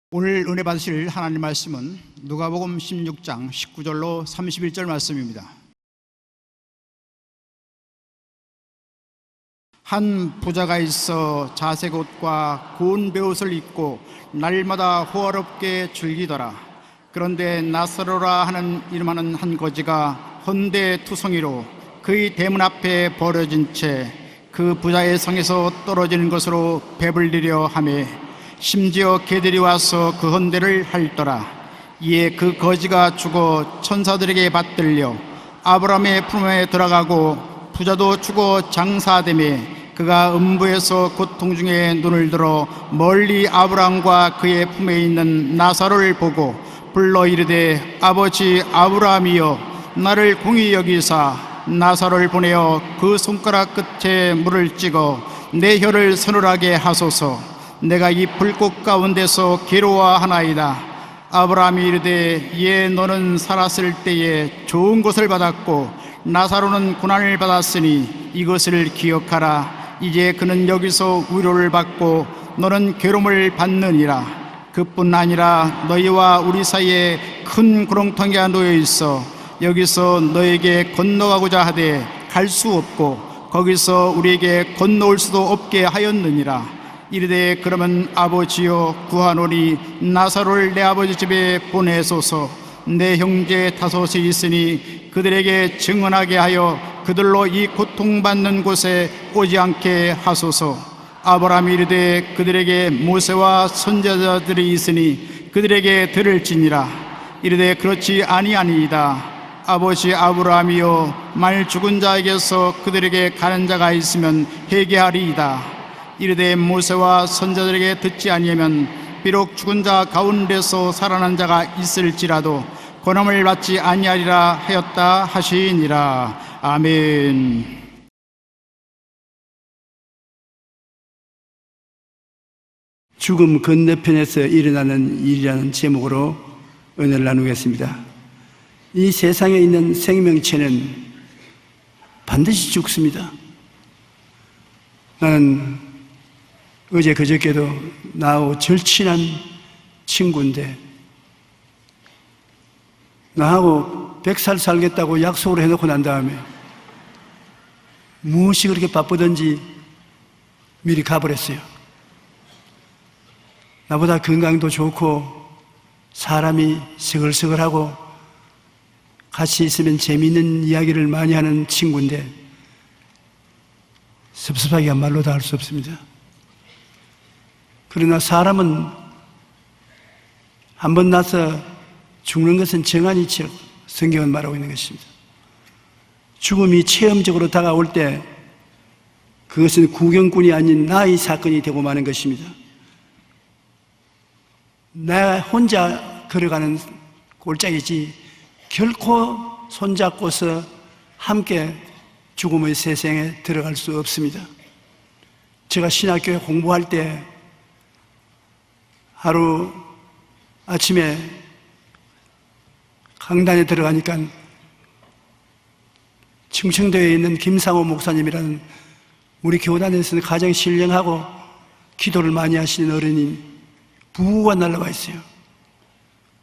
오늘 은혜 받으실 하나님 말씀은 누가복음 16장 19절로 31절 말씀입니다. 한 부자가 있어 자색 옷과 고운 베옷을 입고 날마다 호화롭게 즐기더라. 그런데 나사로라 하는 이름하는 한 거지가 헌데 투성이로 그의 대문 앞에 버려진 채 그 부자의 성에서 떨어지는 것으로 배불리려 하매 심지어 개들이 와서 그 헌대를 핥더라. 이에 그 거지가 죽어 천사들에게 받들려 아브라함의 품에 들어가고 부자도 죽어 장사되매 그가 음부에서 고통 중에 눈을 들어 멀리 아브라함과 그의 품에 있는 나사로를 보고 불러 이르되 아버지 아브라함이여 나를 공히 여기사 나사로를 보내어 그 손가락 끝에 물을 찍어 내 혀를 서늘하게 하소서. 내가 이 불꽃 가운데서 괴로워하나이다. 아브라함이 이르되 예 너는 살았을 때에 좋은 것을 받았고 나사로는 고난을 받았으니 이것을 기억하라. 이제 그는 여기서 위로를 받고 너는 괴로움을 받느니라. 그뿐 아니라 너희와 우리 사이에 큰 구렁텅이가 놓여 있어 여기서 너에게 건너가고자 하되 갈 수 없고 거기서 우리에게 건너올 수도 없게 하였느니라. 이르되 그러면 아버지여 구하노니 나사로를 내 아버지 집에 보내소서. 내 형제 다섯이 있으니 그들에게 증언하게 하여 그들로 이 고통받는 곳에 오지 않게 하소서. 아브라함이 이르되 그들에게 모세와 선지자들이 있으니 그들에게 들을지니라. 이르되 그렇지 아니하니이다. 아버지 아브라함이여 만일 죽은 자에게서 그들에게 가는 자가 있으면 회개하리이다. 이르되 모세와 선지자들에게 듣지 아니하면 비록 죽은 자 가운데서 살아난 자가 있을지라도 권함을 받지 아니하리라 하였다 하시니라. 아멘. 죽음 건너편에서 일어나는 일이라는 제목으로 은혜를 나누겠습니다. 이 세상에 있는 생명체는 반드시 죽습니다. 나는 어제 그저께도 나하고 절친한 친구인데 나하고 100살 살겠다고 약속을 해놓고 난 다음에 무엇이 그렇게 바쁘던지 미리 가버렸어요. 나보다 건강도 좋고 사람이 스글스글하고 같이 있으면 재미있는 이야기를 많이 하는 친구인데 섭섭하기가 말로 다 할 수 없습니다. 그러나 사람은 한번 나서 죽는 것은 정한이치라고 성경은 말하고 있는 것입니다. 죽음이 체험적으로 다가올 때 그것은 구경꾼이 아닌 나의 사건이 되고 마는 것입니다. 나 혼자 걸어가는 골짜기지 결코 손잡고서 함께 죽음의 세상에 들어갈 수 없습니다. 제가 신학교에 공부할 때 하루 아침에 강단에 들어가니까 충청도에 있는 김상호 목사님이라는 우리 교단에서는 가장 신령하고 기도를 많이 하시는 어른이 부부가 날라와 있어요.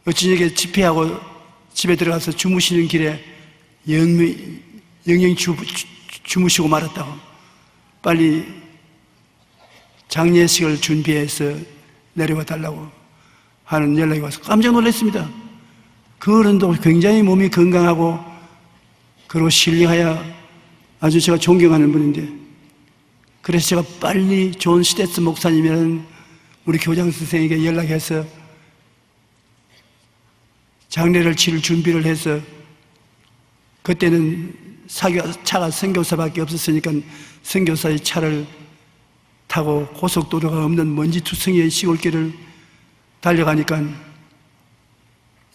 어찌저게 집회하고 집에 들어가서 주무시는 길에 영영이 주무시고 말았다고 빨리 장례식을 준비해서 내려와 달라고 하는 연락이 와서 깜짝 놀랐습니다. 그 어른도 굉장히 몸이 건강하고 그리고 신령하여 아주 제가 존경하는 분인데 그래서 제가 빨리 존 시데스 목사님이라는 우리 교장 선생에게 연락해서 장례를 치를 준비를 해서 그때는 차가 선교사밖에 없었으니까 선교사의 차를 타고 고속도로가 없는 먼지투성이의 시골길을 달려가니까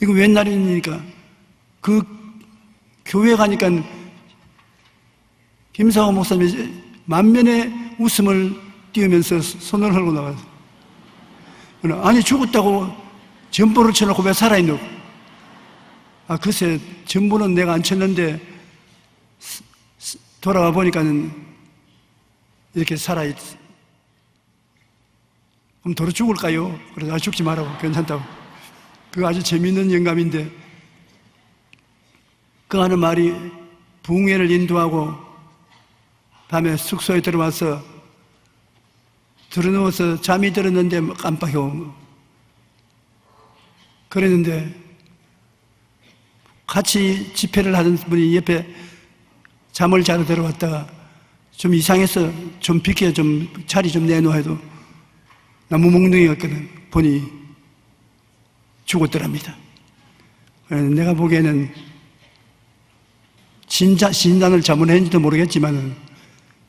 이거 웬 날이니까 그 교회 가니까 김상호 목사님이 만면의 웃음을 띄우면서 손을 흘고 나가서 아니 죽었다고 전보를 쳐놓고 왜 살아있노? 글쎄 전보는 내가 안 쳤는데 돌아와 보니까는 이렇게 살아있 그럼 도로 죽을까요? 그래서 죽지 말라고. 괜찮다고. 그거 아주 재미있는 영감인데, 그 하는 말이 부흥회를 인도하고 밤에 숙소에 들어와서 들어누워서 잠이 들었는데 깜빡이고 그랬는데, 같이 집회를 하던 분이 옆에 잠을 자러 들어왔다가 좀 이상해서 좀 비켜 좀 자리 좀 내놓아 해도 나무 몽둥이였거든. 보니 죽었더랍니다. 내가 보기에는 진단을 잘못했는지도 모르겠지만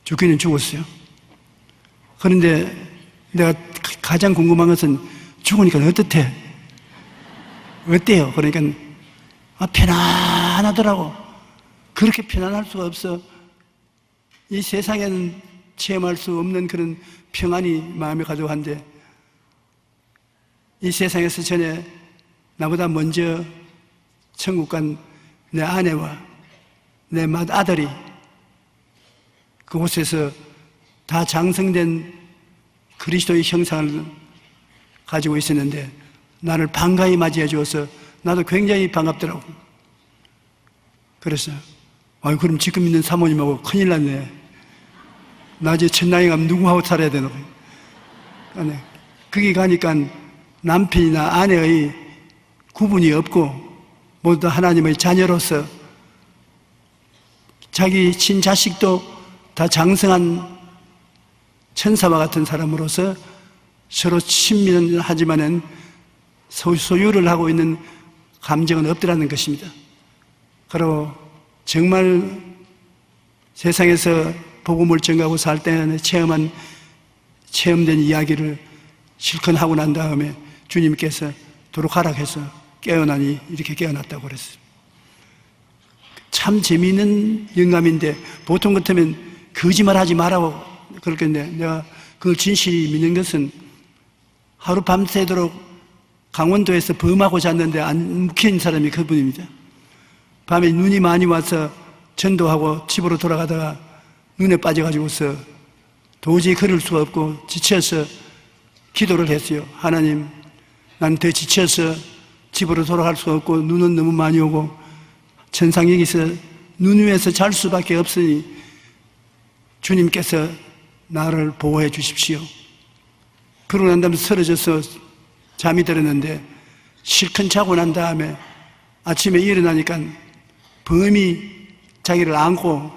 죽기는 죽었어요. 그런데 내가 가장 궁금한 것은 죽으니까 어떻대? 어때요? 그러니까 편안하더라고. 그렇게 편안할 수가 없어. 이 세상에는 체험할 수 없는 그런 평안이 마음에 가져간데, 이 세상에서 전에 나보다 먼저 천국 간 내 아내와 내 맏아들이 그곳에서 다 장성된 그리스도의 형상을 가지고 있었는데 나를 반가이 맞이해 주어서 나도 굉장히 반갑더라고. 그래서 그럼 지금 있는 사모님하고 큰일 났네. 나 이제 천당에 가면 누구하고 살아야 되나? 거기 가니까 남편이나 아내의 구분이 없고 모두 다 하나님의 자녀로서 자기 친자식도 다 장성한 천사와 같은 사람으로서 서로 친밀은 하지만은 소유를 하고 있는 감정은 없더라는 것입니다. 그리고 정말 세상에서 복음을 전가하고 살 때는 체험된 이야기를 실컷 하고 난 다음에 주님께서 도로 가락해서 깨어나니 이렇게 깨어났다고 그랬어요. 참 재미있는 영감인데, 보통 같으면 거짓말 하지 말라고 그랬겠는데, 내가 그걸 진실이 믿는 것은 하루 밤새도록 강원도에서 범하고 잤는데 안 묵힌 사람이 그분입니다. 밤에 눈이 많이 와서 전도하고 집으로 돌아가다가 눈에 빠져가지고서 도저히 걸을 수가 없고 지쳐서 기도를 했어요. 하나님, 난 더 지쳐서 집으로 돌아갈 수가 없고 눈은 너무 많이 오고 천상 여기서 눈 위에서 잘 수밖에 없으니 주님께서 나를 보호해 주십시오. 그러고 난 다음에 쓰러져서 잠이 들었는데 실컷 자고 난 다음에 아침에 일어나니까 범이 자기를 안고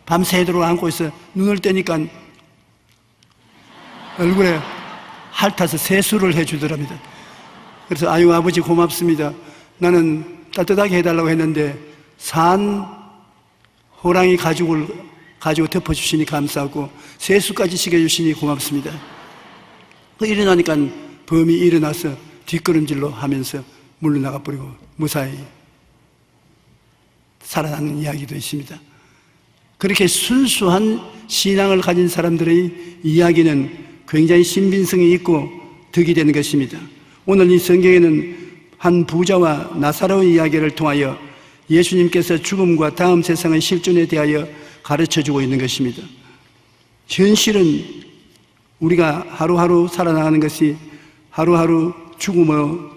밤새도록 안고 있어. 눈을 떼니까 얼굴에 핥아서 세수를 해주더랍니다. 그래서 아유 아버지 고맙습니다. 나는 따뜻하게 해달라고 했는데 산 호랑이 가죽을 가지고 덮어주시니 감사하고 세수까지 시켜주시니 고맙습니다. 일어나니까 범이 일어나서 뒷걸음질로 하면서 물러나가 버리고 무사히 살아나는 이야기도 있습니다. 그렇게 순수한 신앙을 가진 사람들의 이야기는 굉장히 신빙성이 있고 득이 되는 것입니다. 오늘 이 성경에는 한 부자와 나사로의 이야기를 통하여 예수님께서 죽음과 다음 세상의 실존에 대하여 가르쳐주고 있는 것입니다. 현실은 우리가 하루하루 살아나가는 것이 하루하루 죽음의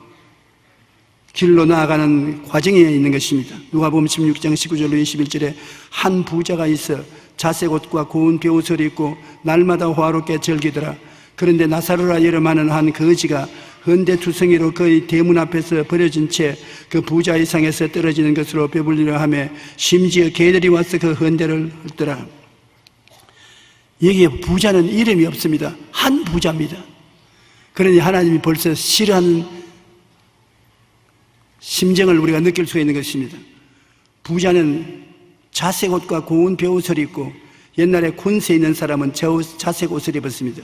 길로 나아가는 과정에 있는 것입니다. 누가복음 16장 19절로 21절에 한 부자가 있어 자색옷과 고운 베옷을 입고 날마다 호화롭게 즐기더라. 그런데 나사로라 이름하는 한 거지가 헌데투성이로 그의 대문 앞에서 버려진 채 그 부자의 상에서 떨어지는 것으로 배불리려 하며 심지어 개들이 와서 그 헌데를 헐더라. 여기에 부자는 이름이 없습니다. 한 부자입니다. 그러니 하나님이 벌써 싫어하는 심정을 우리가 느낄 수가 있는 것입니다. 부자는 자색 옷과 고운 베옷을 입고, 옛날에 군세에 있는 사람은 자색 옷을 입었습니다.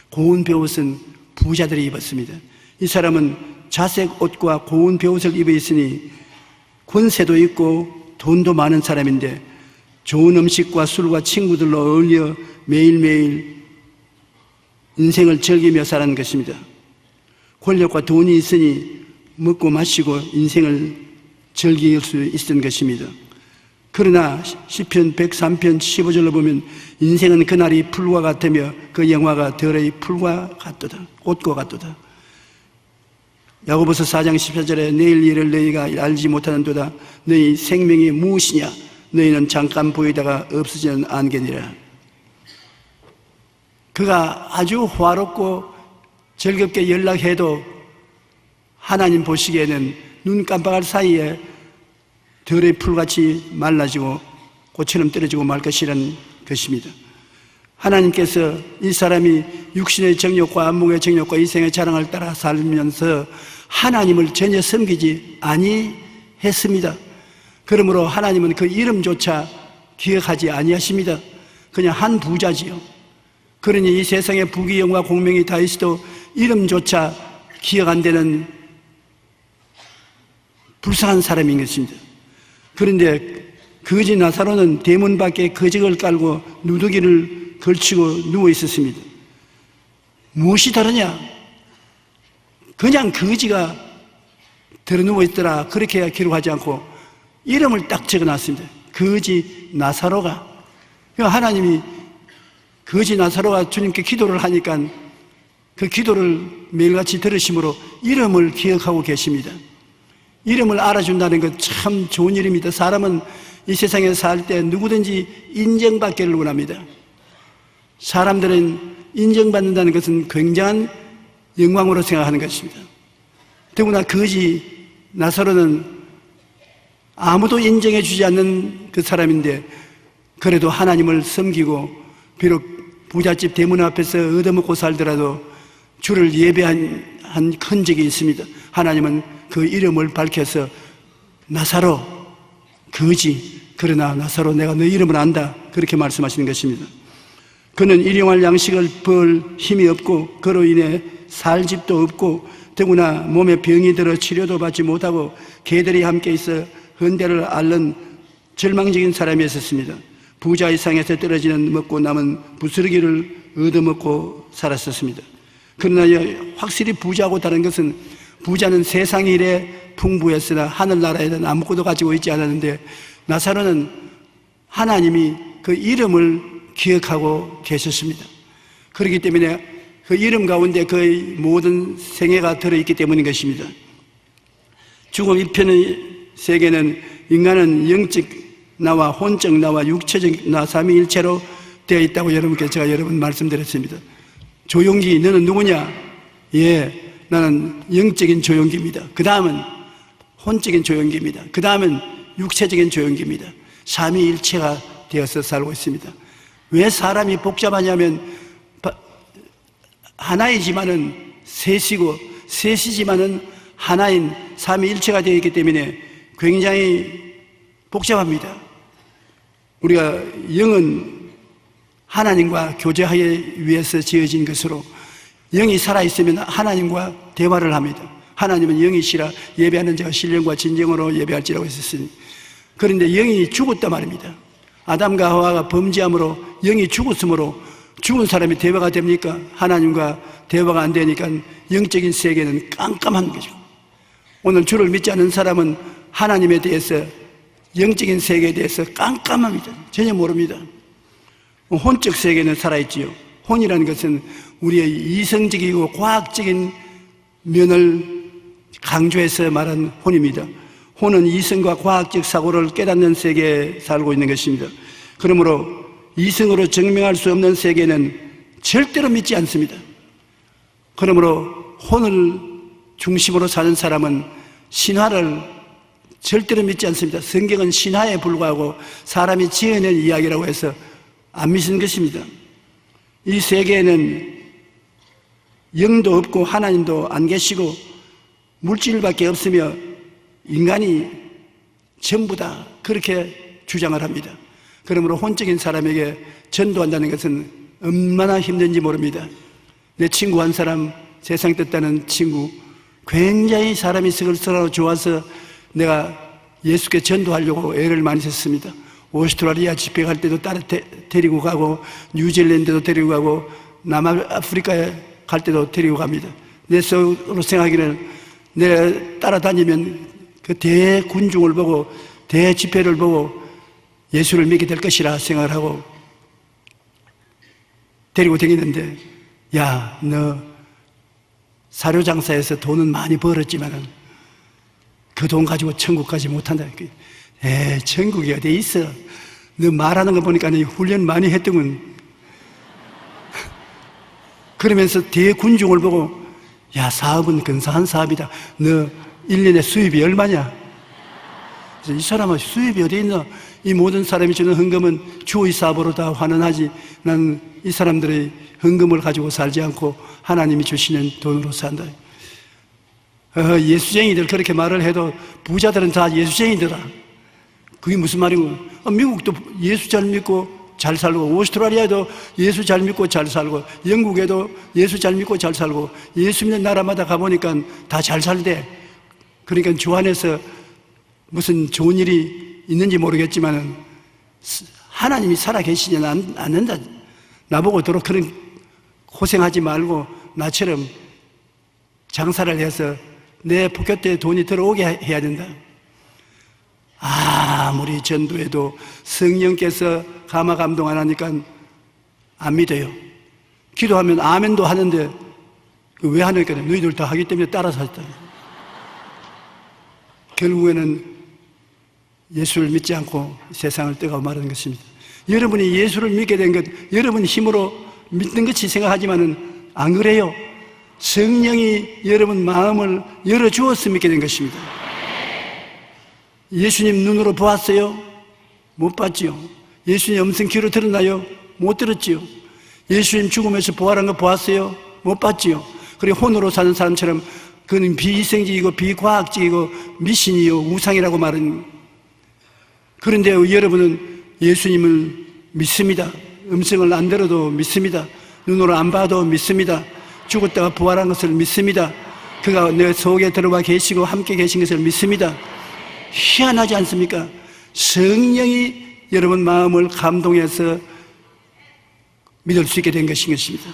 고운 베옷은 부자들이 입었습니다. 이 사람은 자색 옷과 고운 베옷을 입어 있으니 권세도 있고 돈도 많은 사람인데 좋은 음식과 술과 친구들로 어울려 매일매일 인생을 즐기며 살아가는 것입니다. 권력과 돈이 있으니 먹고 마시고 인생을 즐길 수 있었던 것입니다. 그러나 시편 103편 15절로 보면 인생은 그날이 풀과 같으며 그 영화가 들의 풀과 같도다. 꽃과 같도다. 야고보서 4장 14절에 내일 일을 너희가 알지 못하는도다. 너희 생명이 무엇이냐? 너희는 잠깐 보이다가 없어지는 안개니라. 그가 아주 화롭고 즐겁게 연락해도 하나님 보시기에는 눈 깜빡할 사이에 들의 풀같이 말라지고 꽃처럼 떨어지고 말 것이라는 것입니다. 하나님께서 이 사람이 육신의 정욕과 안목의 정욕과 이생의 자랑을 따라 살면서 하나님을 전혀 섬기지 아니했습니다. 그러므로 하나님은 그 이름조차 기억하지 아니하십니다. 그냥 한 부자지요. 그러니 이 세상에 부귀영화 공명이 다 있어도 이름조차 기억 안 되는 불쌍한 사람인 것입니다. 그런데 거지 나사로는 대문 밖에 거적을 깔고 누더기를 걸치고 누워 있었습니다. 무엇이 다르냐? 그냥 거지가 들어누워 있더라 그렇게 기록하지 않고 이름을 딱 적어놨습니다. 거지 나사로가. 하나님이 거지 나사로가 주님께 기도를 하니까 그 기도를 매일같이 들으심으로 이름을 기억하고 계십니다. 이름을 알아준다는 것 참 좋은 일입니다. 사람은 이 세상에 살 때 누구든지 인정받기를 원합니다. 사람들은 인정받는다는 것은 굉장한 영광으로 생각하는 것입니다. 더구나 거지 나사로는 아무도 인정해 주지 않는 그 사람인데 그래도 하나님을 섬기고 비록 부잣집 대문 앞에서 얻어먹고 살더라도 주를 예배한 큰 적이 있습니다. 하나님은 그 이름을 밝혀서 나사로, 거지, 그러나 나사로 내가 너 이름을 안다 그렇게 말씀하시는 것입니다. 그는 일용할 양식을 벌 힘이 없고 그로 인해 살 집도 없고 더구나 몸에 병이 들어 치료도 받지 못하고 개들이 함께 있어 헌대를 앓는 절망적인 사람이었습니다. 부자의 상에서 떨어지는 먹고 남은 부스러기를 얻어먹고 살았었습니다. 그러나 확실히 부자하고 다른 것은 부자는 세상 일에 풍부했으나 하늘나라에는 아무것도 가지고 있지 않았는데 나사로는 하나님이 그 이름을 기억하고 계셨습니다. 그렇기 때문에 그 이름 가운데 그의 모든 생애가 들어있기 때문인 것입니다. 죽음 이편의 세계는 인간은 영적 나와 혼적 나와 육체적 나 삼위일체로 되어 있다고 여러분께 제가 여러 번 말씀드렸습니다. 조용기 너는 누구냐? 예, 나는 영적인 조용기입니다. 그 다음은 혼적인 조용기입니다. 그 다음은 육체적인 조용기입니다. 삼위일체가 되어서 살고 있습니다. 왜 사람이 복잡하냐면 하나이지만은 셋이고 셋이지만은 하나인 삼위일체가 되어 있기 때문에 굉장히 복잡합니다. 우리가 영은 하나님과 교제하기 위해서 지어진 것으로 영이 살아있으면 하나님과 대화를 합니다. 하나님은 영이시라 예배하는 자가 신령과 진정으로 예배할지라고 했었으니 그런데 영이 죽었단 말입니다. 아담과 하와가 범죄함으로 영이 죽었으므로 죽은 사람이 대화가 됩니까? 하나님과 대화가 안 되니까 영적인 세계는 깜깜한 거죠. 오늘 주를 믿지 않는 사람은 하나님에 대해서 영적인 세계에 대해서 깜깜합니다. 전혀 모릅니다. 혼적 세계는 살아있지요. 혼이라는 것은 우리의 이성적이고 과학적인 면을 강조해서 말한 혼입니다. 혼은 이성과 과학적 사고를 깨닫는 세계에 살고 있는 것입니다. 그러므로 이성으로 증명할 수 없는 세계는 절대로 믿지 않습니다. 그러므로 혼을 중심으로 사는 사람은 신화를 절대로 믿지 않습니다. 성경은 신화에 불과하고 사람이 지어낸 이야기라고 해서 안 믿는 것입니다. 이 세계에는 영도 없고 하나님도 안 계시고 물질밖에 없으며 인간이 전부다 그렇게 주장을 합니다. 그러므로 혼적인 사람에게 전도한다는 것은 얼마나 힘든지 모릅니다. 내 친구 한 사람, 세상 뜻다는 친구, 굉장히 사람이 서로 좋아서 내가 예수께 전도하려고 애를 많이 썼습니다. 오스트라리아 집회 갈 때도 데리고 가고 뉴질랜드도 데리고 가고 남아프리카에 갈 때도 데리고 갑니다. 내 속으로 생각하기는 내가 따라다니면 그 대군중을 보고 대집회를 보고 예수를 믿게 될 것이라 생각을 하고 데리고 다니는데, 야, 너 사료장사에서 돈은 많이 벌었지만 그 돈 가지고 천국 가지 못한다. 천국이 어디 있어? 너 말하는 거 보니까 너 훈련 많이 했더군. 그러면서 뒤에 군중을 보고, 야, 사업은 근사한 사업이다. 너 1년에 수입이 얼마냐? 이 사람은 수입이 어디 있나? 이 모든 사람이 주는 헌금은 주의 사업으로 다 환원하지. 난 이 사람들의 헌금을 가지고 살지 않고 하나님이 주시는 돈으로 산다. 예수쟁이들 그렇게 말을 해도 부자들은 다 예수쟁이더라. 그게 무슨 말이고? 미국도 예수 잘 믿고 잘 살고, 오스트라리아도 예수 잘 믿고 잘 살고, 영국에도 예수 잘 믿고 잘 살고, 예수 믿는 나라마다 가보니까 다 잘 살대. 그러니까 주 안에서 무슨 좋은 일이 있는지 모르겠지만 하나님이 살아계시지 않는다. 나보고 도록 그런 고생하지 말고 나처럼 장사를 해서 내 포켓에 돈이 들어오게 해야 된다. 아무리 전도해도 성령께서 감화 감동 안 하니까 안 믿어요. 기도하면 아멘도 하는데 왜 하니까 너희들 다 하기 때문에 따라서 했다. 결국에는 예수를 믿지 않고 세상을 떠가고 말하는 것입니다. 여러분이 예수를 믿게 된 것, 여러분 힘으로 믿는 것이 생각하지만은 안 그래요. 성령이 여러분 마음을 열어주어서 믿게 된 것입니다. 예수님 눈으로 보았어요? 못 봤지요. 예수님 음성 귀로 들었나요? 못 들었지요. 예수님 죽음에서 부활한 거 보았어요? 못 봤지요. 그리고 혼으로 사는 사람처럼 그는 비이성적이고 비과학적이고 미신이요 우상이라고 말은. 그런데 여러분은 예수님을 믿습니다. 음성을 안 들어도 믿습니다. 눈으로 안 봐도 믿습니다. 죽었다가 부활한 것을 믿습니다. 그가 내 속에 들어와 계시고 함께 계신 것을 믿습니다. 희한하지 않습니까? 성령이 여러분 마음을 감동해서 믿을 수 있게 된 것인 것입니다.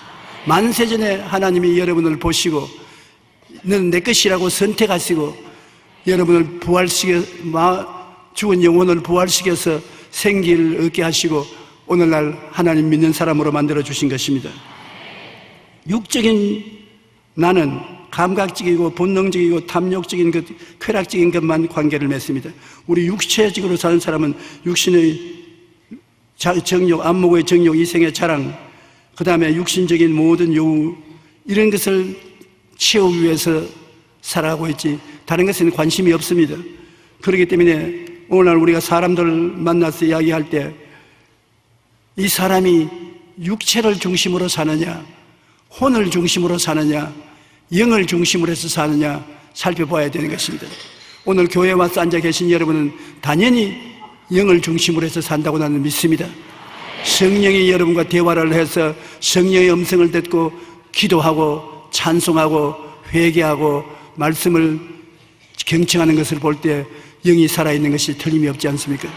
만세전에 하나님이 여러분을 보시고 너는 내 것이라고 선택하시고 여러분을 죽은 영혼을 부활시켜서 생기를 얻게 하시고 오늘날 하나님 믿는 사람으로 만들어 주신 것입니다. 육적인 나는 감각적이고 본능적이고 탐욕적인 것, 쾌락적인 것만 관계를 맺습니다. 우리 육체적으로 사는 사람은 육신의 정욕, 안목의 정욕, 이생의 자랑, 그 다음에 육신적인 모든 요구, 이런 것을 채우기 위해서 살아가고 있지 다른 것에는 관심이 없습니다. 그렇기 때문에 오늘날 우리가 사람들 만나서 이야기할 때 이 사람이 육체를 중심으로 사느냐, 혼을 중심으로 사느냐, 영을 중심으로 해서 사느냐 살펴봐야 되는 것입니다. 오늘 교회에 와서 앉아 계신 여러분은 당연히 영을 중심으로 해서 산다고 나는 믿습니다. 성령이 여러분과 대화를 해서 성령의 음성을 듣고 기도하고 찬송하고 회개하고 말씀을 경청하는 것을 볼 때 영이 살아있는 것이 틀림이 없지 않습니까?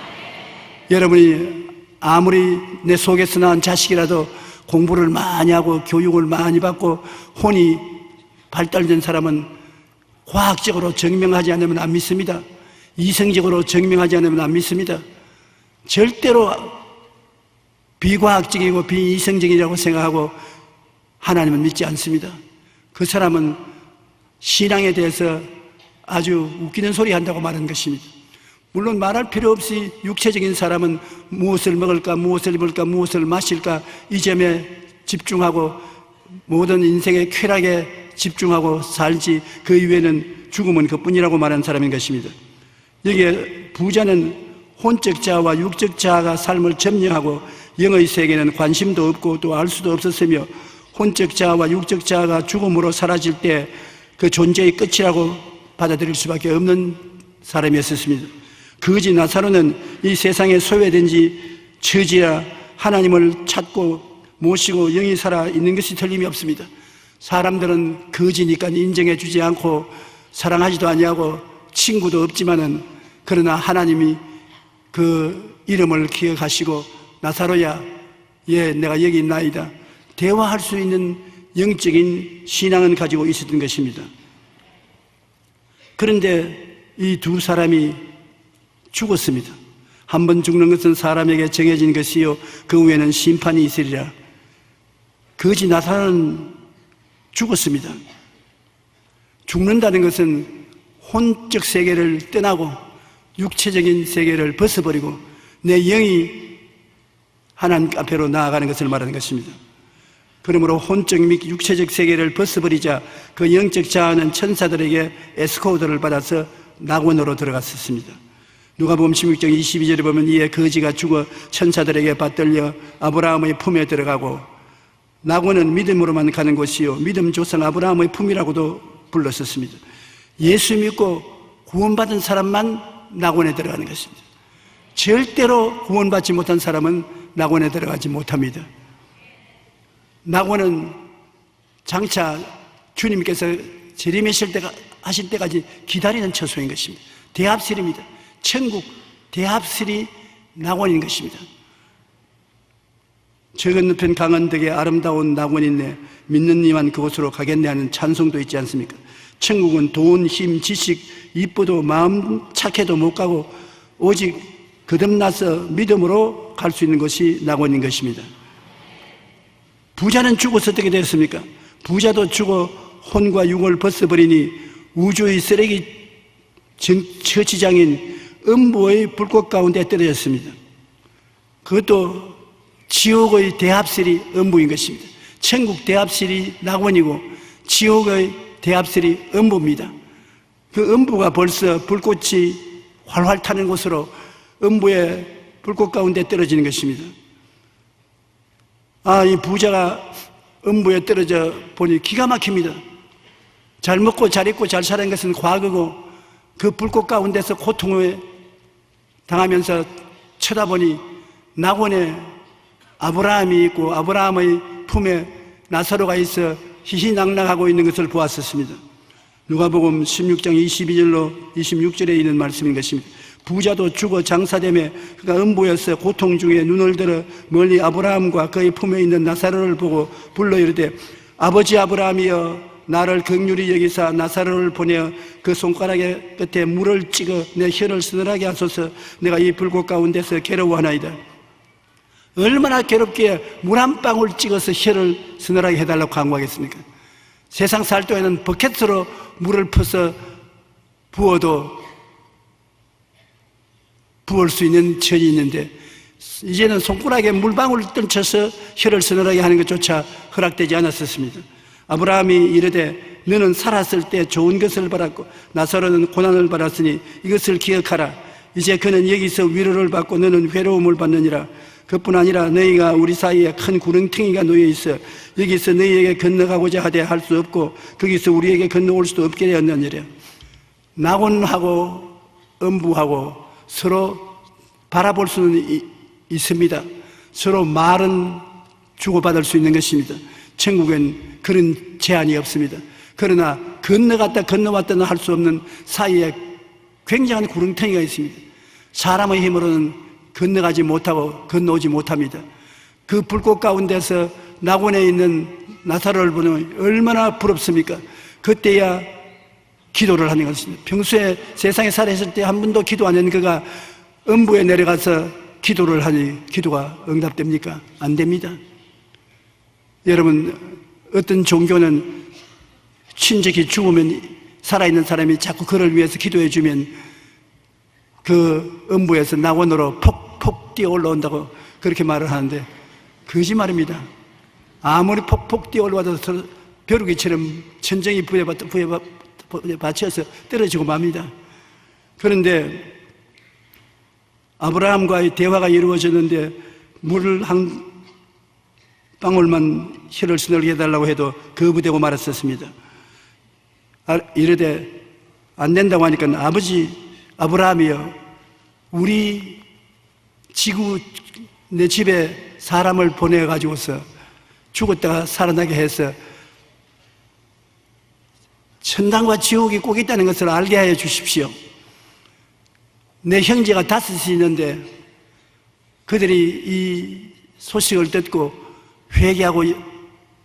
여러분이 아무리 내 속에서 낳은 자식이라도 공부를 많이 하고 교육을 많이 받고 혼이 발달된 사람은 과학적으로 증명하지 않으면 안 믿습니다. 이성적으로 증명하지 않으면 안 믿습니다. 절대로 비과학적이고 비이성적이라고 생각하고 하나님은 믿지 않습니다. 그 사람은 신앙에 대해서 아주 웃기는 소리 한다고 말하는 것입니다. 물론 말할 필요 없이 육체적인 사람은 무엇을 먹을까, 무엇을 입을까, 무엇을 마실까 이 점에 집중하고 모든 인생의 쾌락에 집중하고 살지 그 이외에는 죽음은 그뿐이라고 말하는 사람인 것입니다. 여기에 부자는 혼적 자아와 육적 자아가 삶을 점령하고 영의 세계는 관심도 없고 또 알 수도 없었으며 혼적 자아와 육적 자아가 죽음으로 사라질 때 그 존재의 끝이라고 받아들일 수밖에 없는 사람이었습니다. 거지 나사로는 이 세상에 소외된 지 처지라 하나님을 찾고 모시고 영이 살아 있는 것이 틀림이 없습니다. 사람들은 거지니까 인정해 주지 않고 사랑하지도 아니하고 친구도 없지만은 그러나 하나님이 그 이름을 기억하시고 나사로야, 예, 내가 여기 있나이다. 대화할 수 있는 영적인 신앙은 가지고 있었던 것입니다. 그런데 이 두 사람이 죽었습니다. 한 번 죽는 것은 사람에게 정해진 것이요 그 후에는 심판이 있으리라. 거지 나사로는 죽었습니다. 죽는다는 것은 혼적 세계를 떠나고 육체적인 세계를 벗어버리고 내 영이 하나님 앞으로 나아가는 것을 말하는 것입니다. 그러므로 혼적 및 육체적 세계를 벗어버리자 그 영적 자아는 천사들에게 에스코드를 받아서 낙원으로 들어갔었습니다. 누가복음 16장 22절에 보면 이에 거지가 죽어 천사들에게 받들려 아브라함의 품에 들어가고, 낙원은 믿음으로만 가는 곳이요 믿음 조상 아브라함의 품이라고도 불렀었습니다. 예수 믿고 구원받은 사람만 낙원에 들어가는 것입니다. 절대로 구원받지 못한 사람은 낙원에 들어가지 못합니다. 낙원은 장차 주님께서 재림하실 때까지 기다리는 처소인 것입니다. 대합실입니다. 천국 대합실이 낙원인 것입니다. 저 건너편 강원덕에 아름다운 낙원이 있네, 믿는 이만 그곳으로 가겠네 하는 찬송도 있지 않습니까? 천국은 돈, 힘, 지식, 이쁘도 마음 착해도 못 가고 오직 거듭나서 믿음으로 갈 수 있는 것이 낙원인 것입니다. 부자는 죽어서 어떻게 되었습니까? 부자도 죽어 혼과 육을 벗어버리니 우주의 쓰레기 처치장인 음부의 불꽃 가운데 떨어졌습니다. 그것도 지옥의 대합실이 음부인 것입니다. 천국 대합실이 낙원이고 지옥의 대합실이 음부입니다. 그 음부가 벌써 불꽃이 활활 타는 곳으로 음부의 불꽃 가운데 떨어지는 것입니다. 이 부자가 음부에 떨어져 보니 기가 막힙니다. 잘 먹고 잘 입고 잘 사는 것은 과거고 그 불꽃 가운데서 고통을 당하면서 쳐다보니 낙원에 아브라함이 있고 아브라함의 품에 나사로가 있어 희희낙낙하고 있는 것을 보았었습니다. 누가복음 16장 22절로 26절에 있는 말씀인 것입니다. 부자도 죽어 장사되며 그가 음부에서 고통 중에 눈을 들어 멀리 아브라함과 그의 품에 있는 나사로를 보고 불러 이르되 아버지 아브라함이여 나를 긍휼히 여기사 나사로를 보내어 그 손가락의 끝에 물을 찍어 내 혀를 서늘하게 하소서. 내가 이 불꽃 가운데서 괴로워하나이다. 얼마나 괴롭기에 물 한 방울 찍어서 혀를 서늘하게 해달라고 강구하겠습니까? 세상 살 동안에는 버켓으로 물을 퍼서 부어도 부을 수 있는 천이 있는데 이제는 손가락에 물방울 떨쳐서 혀를 서늘하게 하는 것조차 허락되지 않았었습니다. 아브라함이 이르되 너는 살았을 때 좋은 것을 받았고 나사로는 고난을 받았으니 이것을 기억하라. 이제 그는 여기서 위로를 받고 너는 괴로움을 받느니라. 그뿐 아니라 너희가 우리 사이에 큰 구렁텅이가 놓여 있어 여기서 너희에게 건너가고자 하되 할 수 없고 거기서 우리에게 건너올 수도 없게 되었느니라. 낙원하고 음부하고 서로 바라볼 수는 있습니다. 서로 말은 주고받을 수 있는 것입니다. 천국엔 그런 제한이 없습니다. 그러나 건너갔다 건너왔다는 할 수 없는 사이에 굉장한 구렁텅이가 있습니다. 사람의 힘으로는 건너가지 못하고 건너오지 못합니다. 그 불꽃 가운데서 낙원에 있는 나사로를 보면 얼마나 부럽습니까? 그때야 기도를 하는 것입니다. 평소에 세상에 살아있을 때 한 번도 기도 안 하는 그가 음부에 내려가서 기도를 하니 기도가 응답됩니까? 안 됩니다. 여러분, 어떤 종교는 친족이 죽으면 살아있는 사람이 자꾸 그를 위해서 기도해 주면 그 음부에서 낙원으로 폭폭 뛰어 올라온다고 그렇게 말을 하는데 거짓말입니다. 아무리 폭폭 뛰어 올라와도 벼룩이처럼 천정이 부에 받쳐서 떨어지고 맙니다. 그런데 아브라함과의 대화가 이루어졌는데 물을 한 방울만 혀를 서늘게 해달라고 해도 거부되고 말았었습니다. 이르되 안 된다고 하니까 아버지 아브라함이여 우리 지구 내 집에 사람을 보내가지고서 죽었다가 살아나게 해서 천당과 지옥이 꼭 있다는 것을 알게 하여 주십시오. 내 형제가 5이 있는데 그들이 이 소식을 듣고 회개하고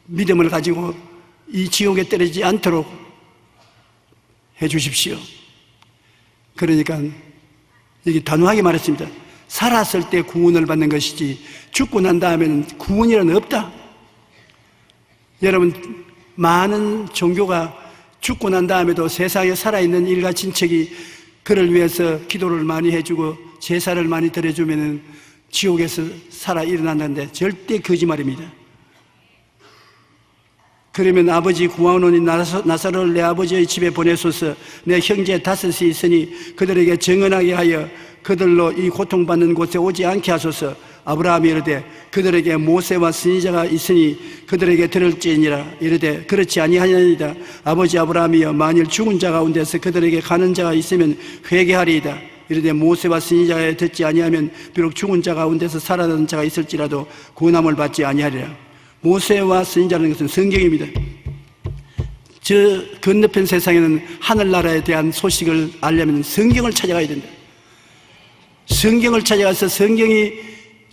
믿음을 가지고 이 지옥에 떨어지지 않도록 해 주십시오. 그러니까 여기 단호하게 말했습니다. 살았을 때 구원을 받는 것이지 죽고 난 다음에는 구원이란 없다. 여러분, 많은 종교가 죽고 난 다음에도 세상에 살아있는 일가 친척이 그를 위해서 기도를 많이 해주고 제사를 많이 드려주면 지옥에서 살아 일어난다는데 절대 거짓말입니다. 그러면 아버지 구하노니 나사로를 내 아버지의 집에 보내소서. 내 형제 5이 있으니 그들에게 정언하게 하여 그들로 이 고통받는 곳에 오지 않게 하소서. 아브라함이 이르되 그들에게 모세와 선지자가 있으니 그들에게 들을지니라. 이르되 그렇지 아니하니이다. 아버지 아브라함이여, 만일 죽은 자 가운데서 그들에게 가는 자가 있으면 회개하리이다. 이르되 모세와 선지자에 듣지 아니하면 비록 죽은 자 가운데서 살아난 자가 있을지라도 구원함을 받지 아니하리라. 모세와 선지자라는 것은 성경입니다. 저 건너편 세상에는 하늘나라에 대한 소식을 알려면 성경을 찾아가야 된다. 성경을 찾아가서 성경이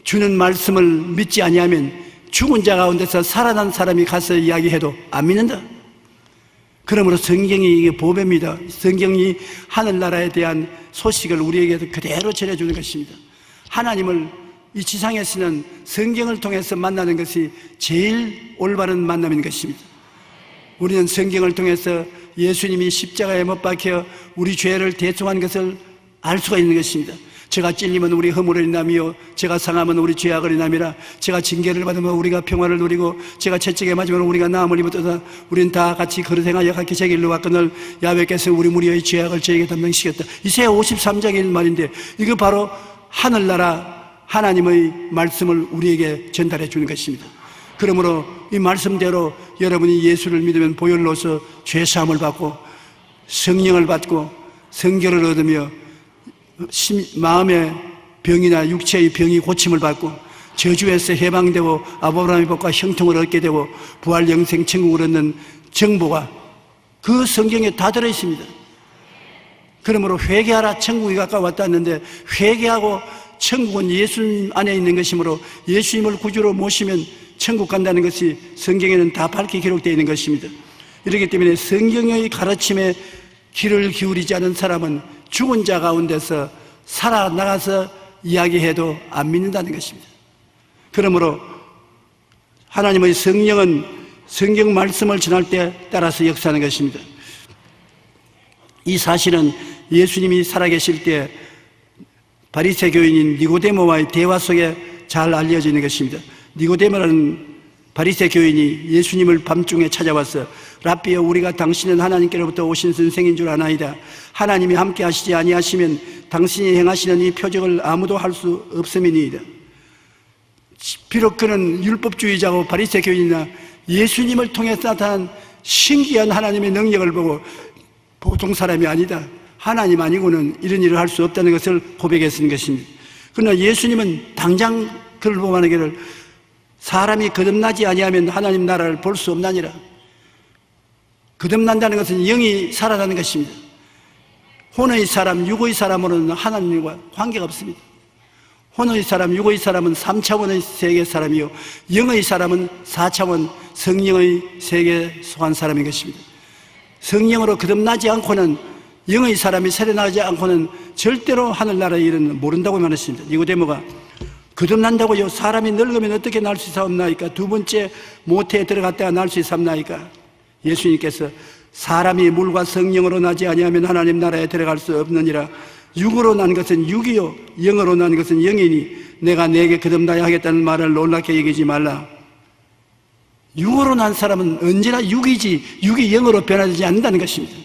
주는 말씀을 믿지 아니하면 죽은 자 가운데서 살아난 사람이 가서 이야기해도 안 믿는다. 그러므로 성경이 이게 보배입니다. 성경이 하늘나라에 대한 소식을 우리에게 그대로 전해주는 것입니다. 하나님을 이 지상에서는 성경을 통해서 만나는 것이 제일 올바른 만남인 것입니다. 우리는 성경을 통해서 예수님이 십자가에 못 박혀 우리 죄를 대속한 것을 알 수가 있는 것입니다. 제가 찔리면 우리 허물을 인함이요, 제가 상하면 우리 죄악을 인함이라. 제가 징계를 받으면 우리가 평화를 누리고, 제가 채찍에 맞으면 우리가 나음을 입었도다. 우린 다 같이 그릇 행하여 각기 제 길로 갔거늘 야훼께서 우리 무리의 죄악을 저에게 담당시켰다. 이사야 53장의 말인데, 이거 바로 하늘나라 하나님의 말씀을 우리에게 전달해 주는 것입니다. 그러므로 이 말씀대로 여러분이 예수를 믿으면 보혈로서 죄사함을 받고 성령을 받고 성결을 얻으며 마음의 병이나 육체의 병이 고침을 받고 저주에서 해방되고 아브라함의 복과 형통을 얻게 되고 부활 영생 천국을 얻는 정보가 그 성경에 다 들어있습니다. 그러므로 회개하라, 천국이 가까웠다 했는데, 회개하고 천국은 예수님 안에 있는 것이므로 예수님을 구주로 모시면 천국 간다는 것이 성경에는 다 밝게 기록되어 있는 것입니다. 이렇기 때문에 성경의 가르침에 귀를 기울이지 않은 사람은 죽은 자 가운데서 살아나가서 이야기해도 안 믿는다는 것입니다. 그러므로 하나님의 성령은 성경 말씀을 전할 때 따라서 역사하는 것입니다. 이 사실은 예수님이 살아계실 때 바리새 교인인 니고데모와의 대화 속에 잘 알려져 있는 것입니다. 니고데모라는 바리새 교인이 예수님을 밤중에 찾아와서 랍비여, 우리가 당신은 하나님께로부터 오신 선생인 줄 아나이다. 하나님이 함께 하시지 아니하시면 당신이 행하시는 이 표적을 아무도 할 수 없음이니이다. 비록 그는 율법주의자고 바리새 교인이나 예수님을 통해서 나타난 신기한 하나님의 능력을 보고 보통 사람이 아니다, 하나님 아니고는 이런 일을 할 수 없다는 것을 고백했는 것입니다. 그러나 예수님은 당장 그를 보고 말하기를, 사람이 거듭나지 아니하면 하나님 나라를 볼 수 없나니라. 거듭난다는 것은 영이 살아나는 것입니다. 혼의 사람, 육의 사람으로는 하나님과 관계가 없습니다. 혼의 사람, 육의 사람은 3차원의 세계 사람이요, 영의 사람은 4차원 성령의 세계에 속한 사람인 것입니다. 성령으로 거듭나지 않고는, 영의 사람이 세련하지 않고는 절대로 하늘나라의 일은 모른다고 말했습니다. 니고데모가 거듭난다고요? 사람이 늙으면 어떻게 날 수 있사옵나이까? 두 번째 모태에 들어갔다가 날 수 있사옵나이까? 예수님께서 사람이 물과 성령으로 나지 아니하면 하나님 나라에 들어갈 수 없느니라. 육으로 난 것은 육이요, 영으로 난 것은 영이니 내가 내게 거듭나야 하겠다는 말을 놀랍게 여기지 말라. 육으로 난 사람은 언제나 육이지, 육이 영으로 변하지 않는다는 것입니다.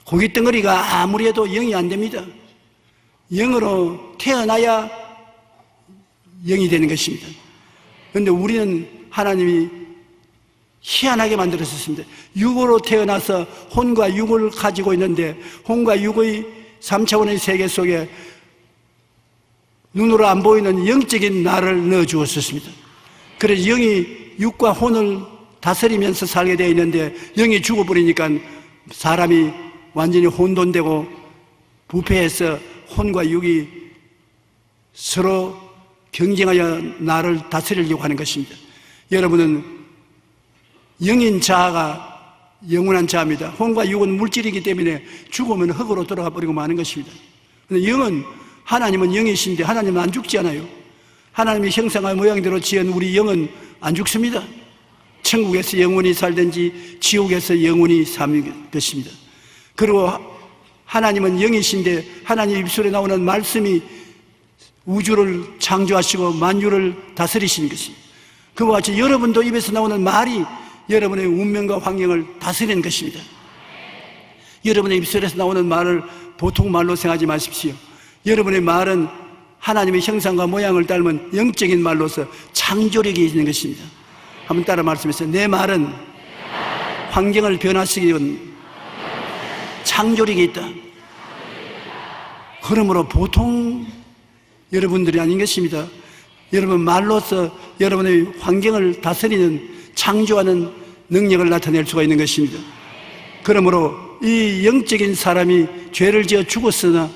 고깃덩어리가 아무리 해도 영이 안 됩니다. 영으로 태어나야 영이 되는 것입니다. 그런데 우리는 하나님이 희한하게 만들었습니다. 육으로 태어나서 혼과 육을 가지고 있는데, 혼과 육의 3차원의 세계 속에 눈으로 안 보이는 영적인 나를 넣어 주었습니다. 그래서 영이 육과 혼을 다스리면서 살게 되어 있는데, 영이 죽어버리니까 사람이 완전히 혼돈되고 부패해서 혼과 육이 서로 경쟁하여 나를 다스리려고 하는 것입니다. 여러분은 영인 자아가 영원한 자아입니다. 혼과 육은 물질이기 때문에 죽으면 흙으로 돌아가 버리고 마는 것입니다. 그런데 영은 하나님은 영이신데 하나님은 안 죽지 않아요. 하나님의 형상과 모양대로 지은 우리 영은 안 죽습니다. 천국에서 영원히 살든지 지옥에서 영원히 사는 것입니다. 그리고 하나님은 영이신데 하나님 입술에 나오는 말씀이 우주를 창조하시고 만유를 다스리시는 것입니다. 그와 같이 여러분도 입에서 나오는 말이 여러분의 운명과 환경을 다스리는 것입니다. 여러분의 입술에서 나오는 말을 보통 말로 생각하지 마십시오. 여러분의 말은 하나님의 형상과 모양을 닮은 영적인 말로서 창조력이 있는 것입니다. 한번 따라 말씀해주세요. 내 말은 환경을 변화시키는 창조력이 있다. 그러므로 보통 여러분들이 아닌 것입니다. 여러분 말로서 여러분의 환경을 다스리는 창조하는 능력을 나타낼 수가 있는 것입니다. 그러므로 이 영적인 사람이 죄를 지어 죽었으나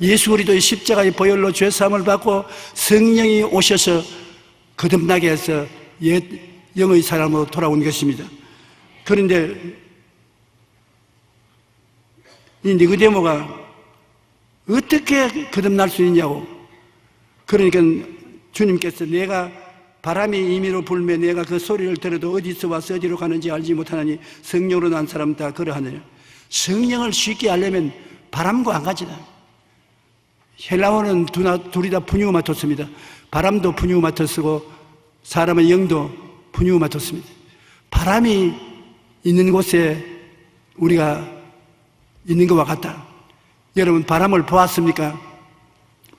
예수 그리스도의 십자가의 보혈로 죄사함을 받고 성령이 오셔서 거듭나게 해서 옛 영의 사람으로 돌아온 것입니다. 그런데 이 니고데모가 어떻게 거듭날 수 있냐고. 그러니까 주님께서 내가 바람이 임의로 불매 내가 그 소리를 들어도 어디서 와서 어디로 가는지 알지 못하느니 성령으로 난 사람 다 그러하느냐. 성령을 쉽게 알려면 바람과 한 가지다. 헬라어는 둘이 다 푸뉴마토스입니다. 바람도 푸뉴마토스고 사람의 영도 푸뉴마토스입니다. 바람이 있는 곳에 우리가 있는 것과 같다. 여러분 바람을 보았습니까?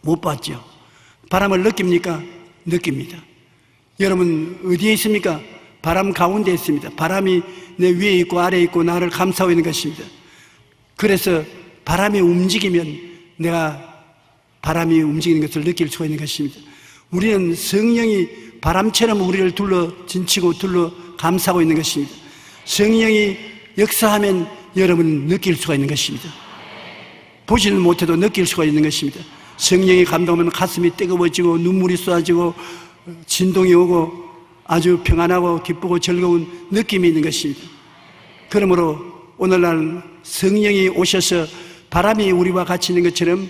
못 봤죠. 바람을 느낍니까? 느낍니다. 여러분 어디에 있습니까? 바람 가운데 있습니다. 바람이 내 위에 있고 아래에 있고 나를 감싸고 있는 것입니다. 그래서 바람이 움직이면 내가 바람이 움직이는 것을 느낄 수가 있는 것입니다. 우리는 성령이 바람처럼 우리를 둘러 진치고 둘러 감싸고 있는 것입니다. 성령이 역사하면 여러분은 느낄 수가 있는 것입니다. 보지는 못해도 느낄 수가 있는 것입니다. 성령이 감동하면 가슴이 뜨거워지고 눈물이 쏟아지고 진동이 오고 아주 평안하고 기쁘고 즐거운 느낌이 있는 것입니다. 그러므로 오늘날 성령이 오셔서 바람이 우리와 같이 있는 것처럼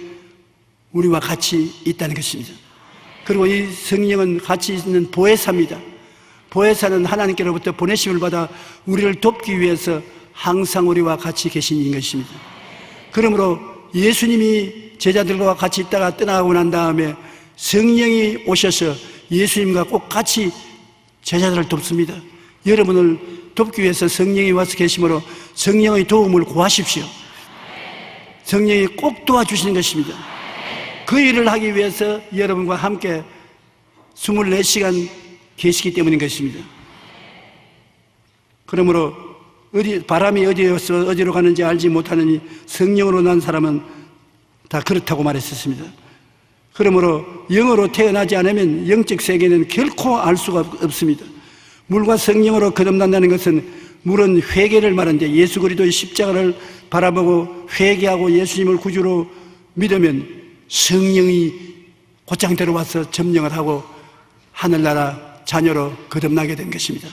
우리와 같이 있다는 것입니다. 그리고 이 성령은 같이 있는 보혜사입니다. 보혜사는 하나님께로부터 보내심을 받아 우리를 돕기 위해서 항상 우리와 같이 계신 것입니다. 그러므로 예수님이 제자들과 같이 있다가 떠나고 난 다음에 성령이 오셔서 예수님과 꼭 같이 제자들을 돕습니다. 여러분을 돕기 위해서 성령이 와서 계심으로 성령의 도움을 구하십시오. 성령이 꼭 도와주시는 것입니다. 그 일을 하기 위해서 여러분과 함께 24시간 계시기 때문인 것입니다. 그러므로 바람이 어디에서 어디로 가는지 알지 못하느니 성령으로 난 사람은 다 그렇다고 말했었습니다. 그러므로 영으로 태어나지 않으면 영적 세계는 결코 알 수가 없습니다. 물과 성령으로 거듭난다는 것은 물은 회개를 말하는데 예수 그리스도의 십자가를 바라보고 회개하고 예수님을 구주로 믿으면 성령이 곧장 들어와서 점령을 하고 하늘나라 자녀로 거듭나게 된 것입니다.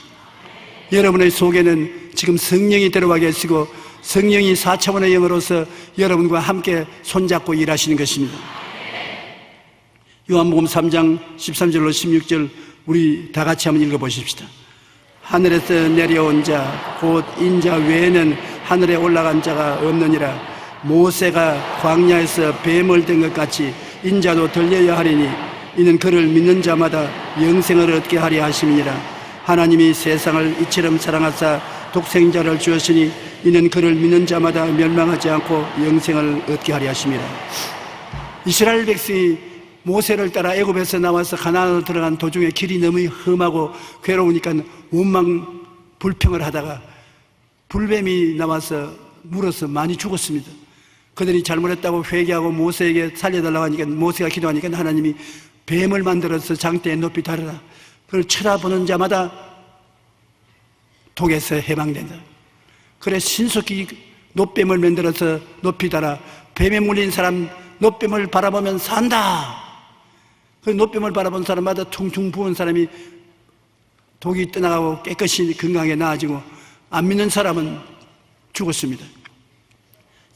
여러분의 속에는 지금 성령이 들어와 계시고 성령이 4차원의 영으로서 여러분과 함께 손잡고 일하시는 것입니다. 요한복음 3장 13절로 16절 우리 다 같이 한번 읽어보십시다. 하늘에서 내려온 자 곧 인자 외에는 하늘에 올라간 자가 없느니라. 모세가 광야에서 뱀을 든 것 같이 인자도 들려야 하리니 이는 그를 믿는 자마다 영생을 얻게 하려 하심이니라. 하나님이 세상을 이처럼 사랑하사 독생자를 주었으니 이는 그를 믿는 자마다 멸망하지 않고 영생을 얻게 하려 하심이라. 이스라엘 백성이 모세를 따라 애굽에서 나와서 가나안으로 들어간 도중에 길이 너무 험하고 괴로우니까 원망 불평을 하다가 불뱀이 나와서 물어서 많이 죽었습니다. 그들이 잘못했다고 회개하고 모세에게 살려달라고 하니까 모세가 기도하니까 하나님이 뱀을 만들어서 장대에 높이 달아라. 그걸 쳐다보는 자마다 독에서 해방된다. 그래 신속히 놋뱀을 만들어서 높이 달아 뱀에 물린 사람 놋뱀을 바라보면 산다. 그 놋뱀을 바라본 사람마다 퉁퉁 부은 사람이 독이 떠나가고 깨끗이 건강하게 나아지고 안 믿는 사람은 죽었습니다.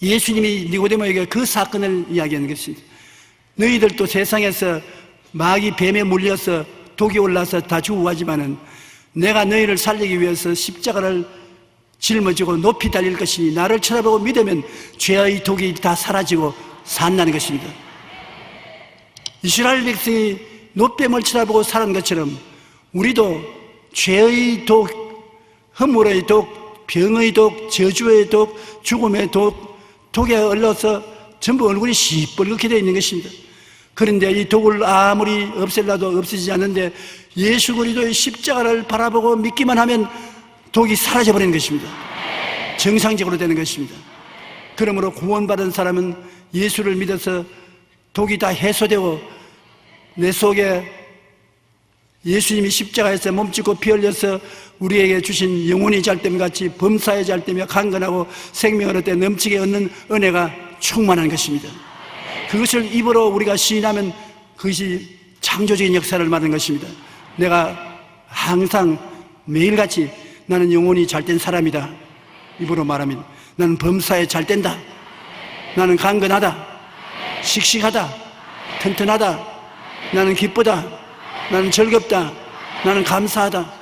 예수님이 니고데모에게 그 사건을 이야기하는 것입니다. 너희들도 세상에서 마귀 뱀에 물려서 독이 올라서 다 죽어가지만은 내가 너희를 살리기 위해서 십자가를 짊어지고 높이 달릴 것이니 나를 쳐다보고 믿으면 죄의 독이 다 사라지고 산다는 것입니다. 이스라엘 백성이 노뱀을 쳐다보고 살은 것처럼 우리도 죄의 독, 허물의 독, 병의 독, 저주의 독, 죽음의 독에 얼려서 전부 얼굴이 시뻘겋게 되어 있는 것입니다. 그런데 이 독을 아무리 없앨라도 없어지지 않는데 예수 그리스도의 십자가를 바라보고 믿기만 하면 독이 사라져버리는 것입니다. 정상적으로 되는 것입니다. 그러므로 구원받은 사람은 예수를 믿어서 독이 다 해소되고 내 속에 예수님이 십자가에서 몸짓고 피 흘려서 우리에게 주신 영혼이 잘됨 같이 범사에 잘되며 강건하고 생명을 얻되 넘치게 얻는 은혜가 충만한 것입니다. 그것을 입으로 우리가 시인하면 그것이 창조적인 역사를 말하는 것입니다. 내가 항상 매일같이 나는 영혼이 잘된 사람이다. 입으로 말하면 나는 범사에 잘된다. 나는 강건하다. 씩씩하다. 튼튼하다. 나는 기쁘다. 나는 즐겁다. 나는 감사하다.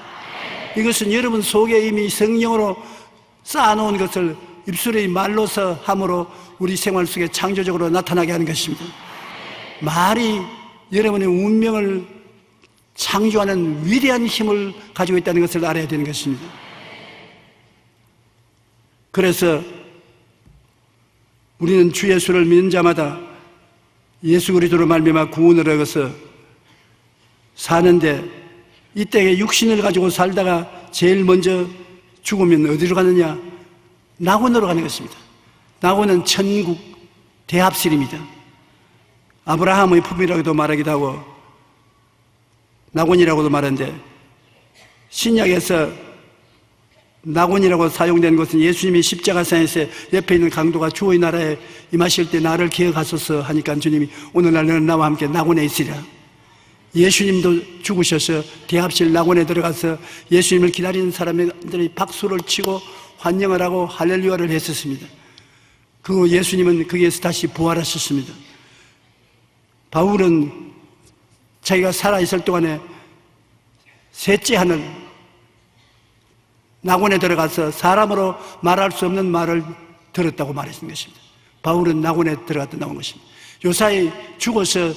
이것은 여러분 속에 이미 성령으로 쌓아놓은 것을 입술의 말로서 함으로 우리 생활 속에 창조적으로 나타나게 하는 것입니다. 말이 여러분의 운명을 창조하는 위대한 힘을 가지고 있다는 것을 알아야 되는 것입니다. 그래서 우리는 주 예수를 믿는 자마다 예수 그리스도로 말미암아 구원을 얻어서 사는데 이 땅에 육신을 가지고 살다가 제일 먼저 죽으면 어디로 가느냐? 낙원으로 가는 것입니다. 낙원은 천국 대합실입니다. 아브라함의 품이라고도 말하기도 하고 낙원이라고도 말하는데 신약에서 낙원이라고 사용된 것은 예수님이 십자가상에서 옆에 있는 강도가 주의 나라에 임하실 때 나를 기억하소서 하니까 주님이 오늘날 너는 나와 함께 낙원에 있으리라. 예수님도 죽으셔서 대합실 낙원에 들어가서 예수님을 기다리는 사람들이 박수를 치고 환영을 하고 할렐루야를 했었습니다. 그 예수님은 거기에서 다시 부활하셨습니다. 바울은 자기가 살아있을 동안에 셋째 하늘 낙원에 들어가서 사람으로 말할 수 없는 말을 들었다고 말했던 것입니다. 바울은 낙원에 들어갔다 나온 것입니다. 요사이 죽어서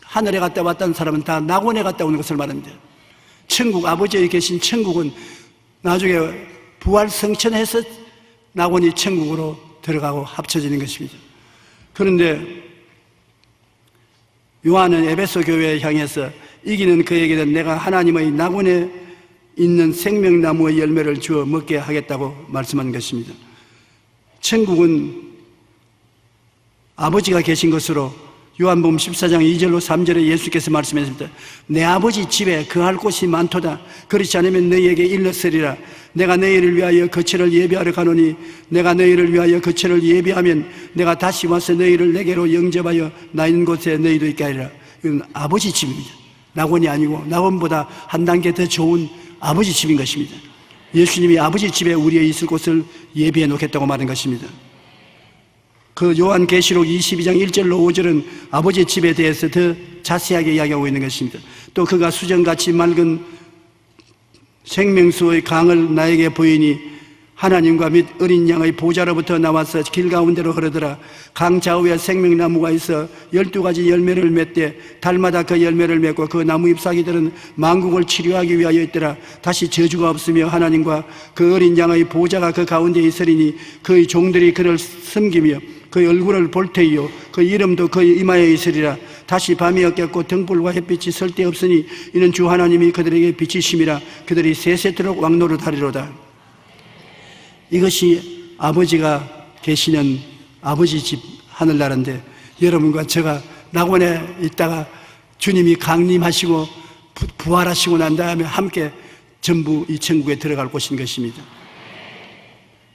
하늘에 갔다 왔다는 사람은 다 낙원에 갔다 오는 것을 말합니다. 천국, 아버지에 계신 천국은 나중에 부활 성천해서 낙원이 천국으로 들어가고 합쳐지는 것입니다. 그런데 요한은 에베소 교회에 향해서 이기는 그에게는 내가 하나님의 낙원에 있는 생명나무의 열매를 주어 먹게 하겠다고 말씀한 것입니다. 천국은 아버지가 계신 것으로 요한복음 14장 2절로 3절에 예수께서 말씀하셨습니다. 내 아버지 집에 거할 곳이 많도다. 그렇지 않으면 너희에게 일렀으리라. 내가 너희를 위하여 거처를 예비하러 가노니 내가 너희를 위하여 거처를 예비하면 내가 다시 와서 너희를 내게로 영접하여 나 있는 곳에 너희도 있게 하리라. 이건 아버지 집입니다. 낙원이 아니고 낙원보다 한 단계 더 좋은 아버지 집인 것입니다. 예수님이 아버지 집에 우리의 있을 곳을 예비해 놓겠다고 말한 것입니다. 그 요한계시록 22장 1절로 5절은 아버지 집에 대해서 더 자세하게 이야기하고 있는 것입니다. 또 그가 수정같이 맑은 생명수의 강을 나에게 보이니 하나님과 및 어린 양의 보좌로부터 나와서 길 가운데로 흐르더라. 강 좌우에 생명나무가 있어 12가지 열매를 맺되 달마다 그 열매를 맺고 그 나무 잎사귀들은 만국을 치료하기 위하여 있더라. 다시 저주가 없으며 하나님과 그 어린 양의 보좌가 그 가운데 있으리니 그의 종들이 그를 섬기며 그의 얼굴을 볼 테이요 그 이름도 그의 이마에 있으리라. 다시 밤이 없겠고 등불과 햇빛이 설데 없으니 이는 주 하나님이 그들에게 빛이심이라. 그들이 세세토록 왕노릇하리로다. 이것이 아버지가 계시는 아버지 집 하늘나라인데 여러분과 제가 낙원에 있다가 주님이 강림하시고 부활하시고 난 다음에 함께 전부 이 천국에 들어갈 곳인 것입니다.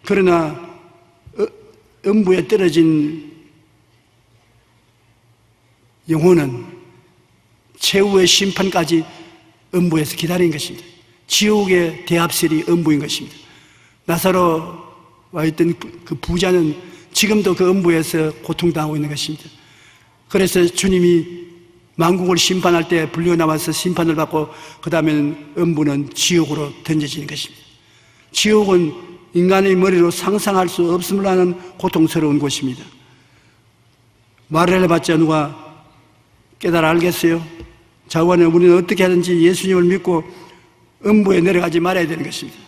그러나 음부에 떨어진 영혼은 최후의 심판까지 음부에서 기다린 것입니다. 지옥의 대합실이 음부인 것입니다. 나사로와 있던 그 부자는 지금도 그 음부에서 고통당하고 있는 것입니다. 그래서 주님이 만국을 심판할 때 불려 나와서 심판을 받고 그 다음에는 음부는 지옥으로 던져지는 것입니다. 지옥은 인간의 머리로 상상할 수 없음을 하는 고통스러운 곳입니다. 말을 해봤자 누가 깨달아 알겠어요? 자관에 우리는 어떻게 하든지 예수님을 믿고 음부에 내려가지 말아야 되는 것입니다.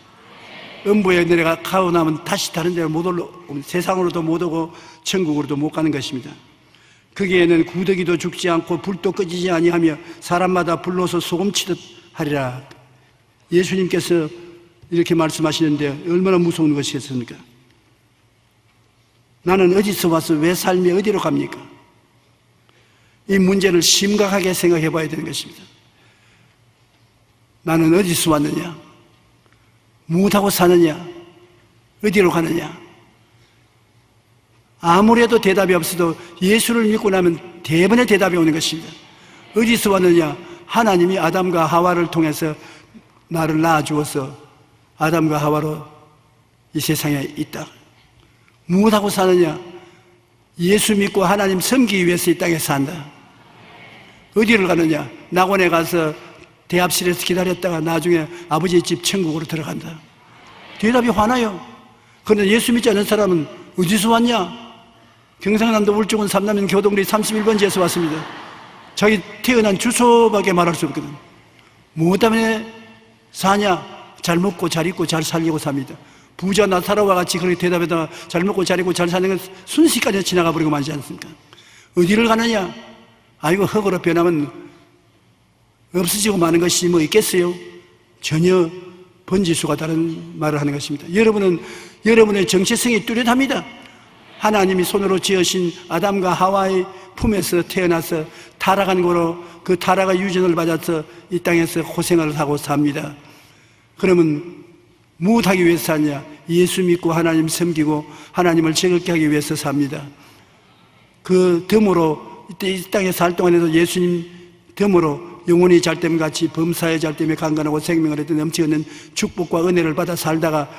음부에 내려가고 나면 다시 다른 데로 못 올라, 세상으로도 못 오고 천국으로도 못 가는 것입니다. 거기에는 구더기도 죽지 않고 불도 꺼지지 아니하며 사람마다 불로서 소금치듯 하리라. 예수님께서 이렇게 말씀하시는데 얼마나 무서운 것이겠습니까? 나는 어디서 와서 왜 삶이 어디로 갑니까? 이 문제를 심각하게 생각해 봐야 되는 것입니다. 나는 어디서 왔느냐? 무엇하고 사느냐? 어디로 가느냐? 아무래도 대답이 없어도 예수를 믿고 나면 대번에 대답이 오는 것입니다. 어디서 왔느냐? 하나님이 아담과 하와를 통해서 나를 낳아주어서 아담과 하와로 이 세상에 있다. 무엇하고 사느냐? 예수 믿고 하나님 섬기기 위해서 이 땅에 산다. 어디를 가느냐? 낙원에 가서 대합실에서 기다렸다가 나중에 아버지의 집 천국으로 들어간다. 대답이 화나요. 그런데 예수 믿지 않는 사람은 어디서 왔냐? 경상남도 울주군 삼남면 교동리 31번지에서 왔습니다. 자기 태어난 주소밖에 말할 수 없거든. 무엇 때문에 사냐? 잘 먹고 잘 입고 잘 살려고 삽니다. 부자 나사로와 같이 그렇게 대답하다가 잘 먹고 잘 입고 잘 사는 건 순식간에 지나가 버리고 말지 않습니까? 어디를 가느냐? 아이고 흙으로 변하면 없어지고 마는 것이 뭐 있겠어요? 전혀 번지수가 다른 말을 하는 것입니다. 여러분의 정체성이 뚜렷합니다. 하나님이 손으로 지으신 아담과 하와의 품에서 태어나서 타락한 거로 그 타락의 유전을 받아서 이 땅에서 고생을 하고 삽니다. 그러면 무엇하기 위해서 사냐? 예수 믿고 하나님 섬기고 하나님을 즐겁게 하기 위해서 삽니다. 그 덤으로 이 땅에 살 동안에도 예수님 덤으로 영혼이 잘됨 같이 범사의 잘됨에 강건하고 생명을 얻는 넘치는 축복과 은혜를 받아 살다가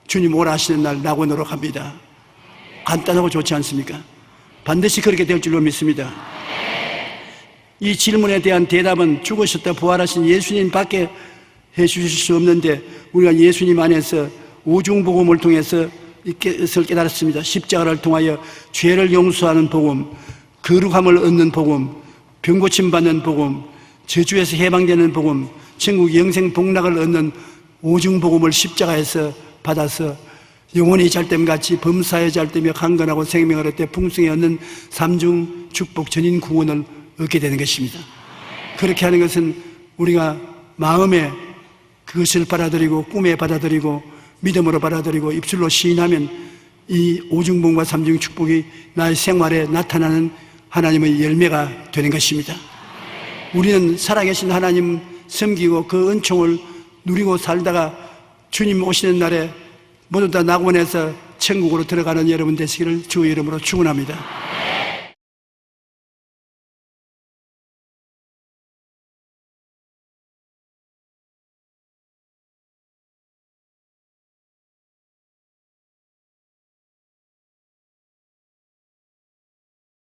주님 오라 하시는 날 낙원으로 갑니다. 간단하고 좋지 않습니까? 반드시 그렇게 될 줄로 믿습니다. 이 질문에 대한 대답은 죽으셨다 부활하신 예수님 밖에 해 주실 수 없는데 우리가 예수님 안에서 오중복음을 통해서 이것을 깨달았습니다. 십자가를 통하여 죄를 용서하는 복음, 거룩함을 얻는 복음, 병고침 받는 복음, 저주에서 해방되는 복음, 천국 영생 복락을 얻는 오중복음을 십자가에서 받아서 영혼이 잘됨같이 범사의 잘되며 강건하고 생명을 얻되 풍성히 얻는 삼중 축복 전인 구원을 얻게 되는 것입니다. 그렇게 하는 것은 우리가 마음에 그것을 받아들이고 꿈에 받아들이고 믿음으로 받아들이고 입술로 시인하면 이 오중복음과 삼중 축복이 나의 생활에 나타나는 하나님의 열매가 되는 것입니다. 우리는 살아계신 하나님 섬기고 그 은총을 누리고 살다가 주님 오시는 날에 모두 다 낙원에서 천국으로 들어가는 여러분 되시기를 주의 이름으로 축원합니다.